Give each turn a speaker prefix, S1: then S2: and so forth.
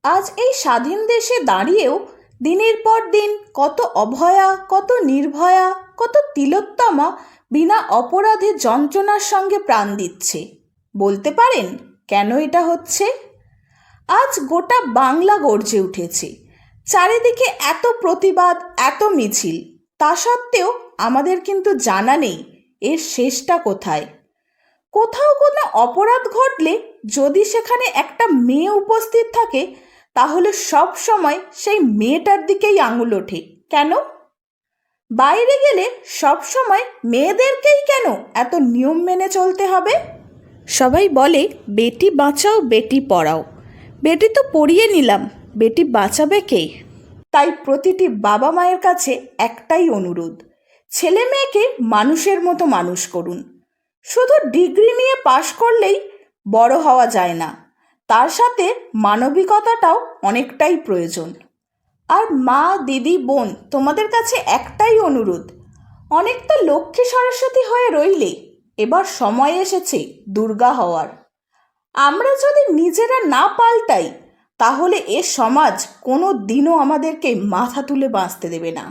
S1: আজ এই স্বাধীন দেশে দাঁড়িয়েও দিনের পর দিন কত অভয়া, কত নির্ভয়া, কত তিলোত্তমা বিনা অপরাধে যন্ত্রণার সঙ্গে প্রাণ দিচ্ছে। বলতে পারেন কেন এটা হচ্ছে? আজ গোটা বাংলা গর্জে উঠেছে, চারিদিকে এত প্রতিবাদ, এত মিছিল। তা সত্ত্বেও আমাদের কিন্তু জানা নেই এর শেষটা কোথায়। কোথাও কোনো অপরাধ ঘটলে যদি সেখানে একটা মেয়ে উপস্থিত থাকে, তাহলে সব সময় সেই মেয়েটার দিকেই আঙুল ওঠে। কেন? বাইরে গেলে সব সময় মেয়েদেরকেই কেন এত নিয়ম মেনে চলতে হবে? সবাই বলে বেটি বাঁচাও বেটি পড়াও। বেটি তো পড়িয়ে নিলাম, বেটি বাঁচাবে কে? তাই প্রতিটি বাবা মায়ের কাছে একটাই অনুরোধ, ছেলে মেয়েকে মানুষের মতো মানুষ করুন। শুধু ডিগ্রি নিয়ে পাশ করলেই বড় হওয়া যায় না, তার সাথে মানবিকতাটাও অনেকটাই প্রয়োজন। আর মা, দিদি, বোন, তোমাদের কাছে একটাই অনুরোধ, অনেক তো লক্ষ্মী সরস্বতী হয়ে রইলে, এবার সময় এসেছে দুর্গা হওয়ার। আমরা যদি নিজেরা না পাল্টাই, তাহলে এ সমাজ কোনো দিনও আমাদেরকে মাথা তুলে বাঁচতে দেবে না।